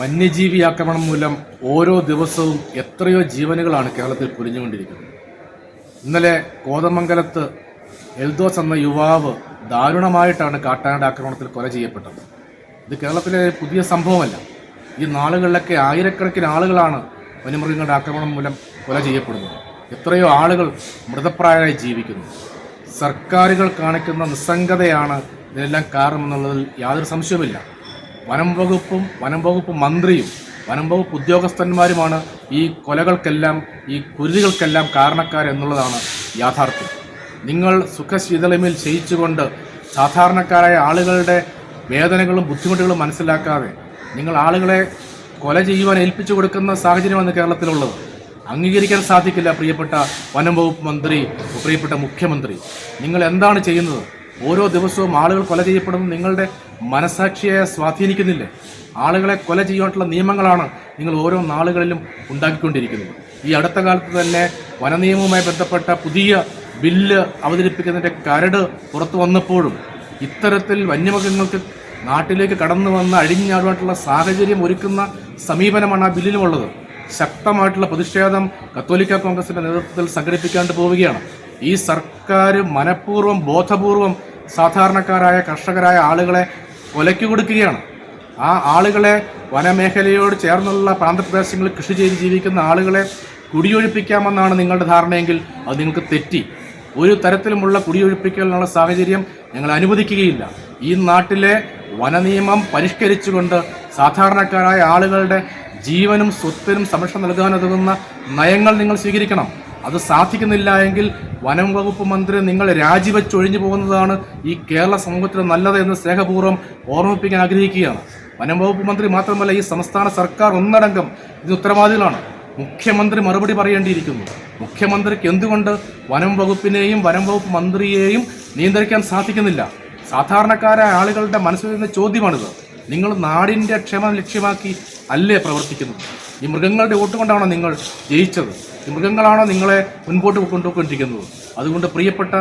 വന്യജീവി ആക്രമണം മൂലം ഓരോ ദിവസവും എത്രയോ ജീവനുകളാണ് കേരളത്തിൽ പൊലിഞ്ഞുകൊണ്ടിരിക്കുന്നത്. ഇന്നലെ കോതമംഗലത്ത് എൽദോസ് എന്ന യുവാവ് ദാരുണമായിട്ടാണ് കാട്ടാനയുടെ ആക്രമണത്തിൽ കൊല ചെയ്യപ്പെട്ടത്. ഇത് കേരളത്തിലെ പുതിയ സംഭവമല്ല. ഈ നാളുകളിലൊക്കെ ആയിരക്കണക്കിന് ആളുകളാണ് വന്യമൃഗങ്ങളുടെ ആക്രമണം മൂലം കൊല ചെയ്യപ്പെടുന്നത്. എത്രയോ ആളുകൾ മൃതപ്രായരായി ജീവിക്കുന്നു. സർക്കാരുകൾ കാണിക്കുന്ന നിസ്സംഗതയാണ് ഇതിനെല്ലാം കാരണമെന്നുള്ളതിൽ യാതൊരു സംശയവുമില്ല. വനം വകുപ്പ് മന്ത്രിയും വനം വകുപ്പ് ഉദ്യോഗസ്ഥന്മാരുമാണ് ഈ കൊലകൾക്കെല്ലാം, ഈ കുരുതികൾക്കെല്ലാം കാരണക്കാരെന്നുള്ളതാണ് യാഥാർത്ഥ്യം. നിങ്ങൾ സുഖശീതളമിൽ ക്ഷയിച്ചുകൊണ്ട് സാധാരണക്കാരായ ആളുകളുടെ വേദനകളും ബുദ്ധിമുട്ടുകളും മനസ്സിലാക്കാതെ നിങ്ങൾ ആളുകളെ കൊല ചെയ്യുവാൻ ഏൽപ്പിച്ചു കൊടുക്കുന്ന സാഹചര്യമാണ് കേരളത്തിലുള്ളത്. അംഗീകരിക്കാൻ സാധിക്കില്ല. പ്രിയപ്പെട്ട വനം വകുപ്പ് മന്ത്രി, പ്രിയപ്പെട്ട മുഖ്യമന്ത്രി, നിങ്ങൾ എന്താണ് ചെയ്യുന്നത്? ഓരോ ദിവസവും ആളുകൾ കൊല ചെയ്യപ്പെടുന്നത് നിങ്ങളുടെ മനസാക്ഷിയെ സ്വാധീനിക്കുന്നില്ലേ? ആളുകളെ കൊല ചെയ്യാനുള്ള നിയമങ്ങളാണ് നിങ്ങൾ ഓരോ നാളുകളിലും ഉണ്ടാക്കിക്കൊണ്ടിരിക്കുന്നത്. ഈ അടുത്ത കാലത്ത് തന്നെ വനനിയമവുമായി ബന്ധപ്പെട്ട പുതിയ ബില്ല് അവതരിപ്പിക്കുന്നതിൻ്റെ കരട് പുറത്തു വന്നപ്പോഴും ഇത്തരത്തിൽ വന്യമൃഗങ്ങൾക്ക് നാട്ടിലേക്ക് കടന്നു വന്ന് അഴിഞ്ഞാടുവാനുള്ള സാഹചര്യം ഒരുക്കുന്ന സമീപനമാണ് ആ ബില്ലിലുമുള്ളത്. ശക്തമായിട്ടുള്ള പ്രതിഷേധം കത്തോലിക്ക കോൺഗ്രസിന്റെ നേതൃത്വത്തിൽ സംഘടിപ്പിക്കാണ്ട് പോവുകയാണ്. ഈ സർക്കാർ മനഃപൂർവ്വം ബോധപൂർവം സാധാരണക്കാരായ കർഷകരായ ആളുകളെ കൊലയ്ക്ക് കൊടുക്കുകയാണ്. ആ ആളുകളെ വനമേഖലയോട് ചേർന്നുള്ള പ്രാന്തപ്രദേശങ്ങളിൽ കൃഷി ചെയ്ത് ജീവിക്കുന്ന ആളുകളെ കുടിയൊഴിപ്പിക്കാമെന്നാണ് നിങ്ങളുടെ ധാരണയെങ്കിൽ അത് നിങ്ങൾക്ക് തെറ്റി. ഒരു തരത്തിലുമുള്ള കുടിയൊഴിപ്പിക്കലിനുള്ള സാഹചര്യം ഞങ്ങൾ അനുവദിക്കുകയില്ല. ഈ നാട്ടിലെ വനനിയമം പരിഷ്കരിച്ചുകൊണ്ട് സാധാരണക്കാരായ ആളുകളുടെ ജീവനും സ്വത്തിനും സംരക്ഷണം നൽകാനുതകുന്ന നയങ്ങൾ നിങ്ങൾ സ്വീകരിക്കണം. അത് സാധിക്കുന്നില്ല എങ്കിൽ വനം വകുപ്പ് മന്ത്രി നിങ്ങൾ രാജിവെച്ചൊഴിഞ്ഞു പോകുന്നതാണ് ഈ കേരള സമൂഹത്തിന് നല്ലത് എന്ന് സ്നേഹപൂർവ്വം ഓർമ്മിപ്പിക്കാൻ ആഗ്രഹിക്കുകയാണ്. വനം വകുപ്പ് മന്ത്രി മാത്രമല്ല, ഈ സംസ്ഥാന സർക്കാർ ഒന്നടങ്കം ഇതിന് ഉത്തരവാദികളാണ്. മുഖ്യമന്ത്രി മറുപടി പറയേണ്ടിയിരിക്കുന്നു. മുഖ്യമന്ത്രിക്ക് എന്തുകൊണ്ട് വനം വകുപ്പിനെയും വനം വകുപ്പ് മന്ത്രിയെയും നിയന്ത്രിക്കാൻ സാധിക്കുന്നില്ല? സാധാരണക്കാരായ ആളുകളുടെ മനസ്സിൽ വരുന്ന ചോദ്യമാണിത്. നിങ്ങൾ നാടിൻ്റെ ക്ഷേമം ലക്ഷ്യമാക്കി അല്ലേ പ്രവർത്തിക്കുന്നത്? ഈ മൃഗങ്ങളുടെ വോട്ട് കൊണ്ടാണോ നിങ്ങൾ ജയിച്ചത്? ഈ മൃഗങ്ങളാണോ നിങ്ങളെ മുൻപോട്ട് കൊണ്ടുപോയിക്കൊണ്ടിരിക്കുന്നത്? അതുകൊണ്ട് പ്രിയപ്പെട്ട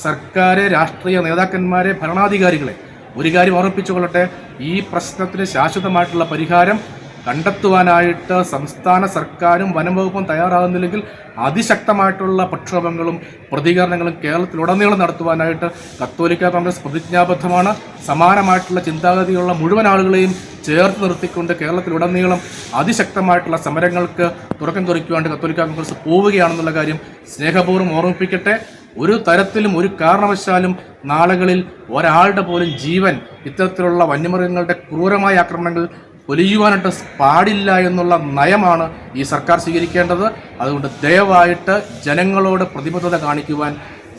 സർക്കാർ, രാഷ്ട്രീയ നേതാക്കന്മാരെ, ഭരണാധികാരികളെ ഒരു കാര്യം ഓർമ്മിപ്പിച്ചുകൊള്ളട്ടെ, ഈ പ്രശ്നത്തിന് ശാശ്വതമായിട്ടുള്ള പരിഹാരം കണ്ടെത്തുവാനായിട്ട് സംസ്ഥാന സർക്കാരും വനം വകുപ്പും തയ്യാറാകുന്നില്ലെങ്കിൽ അതിശക്തമായിട്ടുള്ള പ്രക്ഷോഭങ്ങളും പ്രതികരണങ്ങളും കേരളത്തിലുടനീളം നടത്തുവാനായിട്ട് കത്തോലിക്ക കോൺഗ്രസ് പ്രതിജ്ഞാബദ്ധമാണ്. സമാനമായിട്ടുള്ള ചിന്താഗതിയുള്ള മുഴുവൻ ആളുകളെയും ചേർത്ത് നിർത്തിക്കൊണ്ട് കേരളത്തിലുടനീളം അതിശക്തമായിട്ടുള്ള സമരങ്ങൾക്ക് തുടക്കം കുറിക്കുവാണ്ട് കത്തോലിക്ക കോൺഗ്രസ് പോവുകയാണെന്നുള്ള കാര്യം സ്നേഹപൂർവ്വം ഓർമ്മിപ്പിക്കട്ടെ. ഒരു തരത്തിലും ഒരു കാരണവശാലും നാളുകളിൽ ഒരാളുടെ പോലും ജീവൻ ഇത്തരത്തിലുള്ള വന്യമൃഗങ്ങളുടെ ക്രൂരമായ ആക്രമണങ്ങൾ പൊലിയുവാനായിട്ട് പാടില്ല എന്നുള്ള നയമാണ് ഈ സർക്കാർ സ്വീകരിക്കേണ്ടത്. അതുകൊണ്ട് ദയവായിട്ട് ജനങ്ങളോട് പ്രതിബദ്ധത കാണിക്കുവാൻ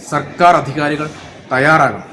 സർക്കാർ അധികാരികൾ തയ്യാറാകണം.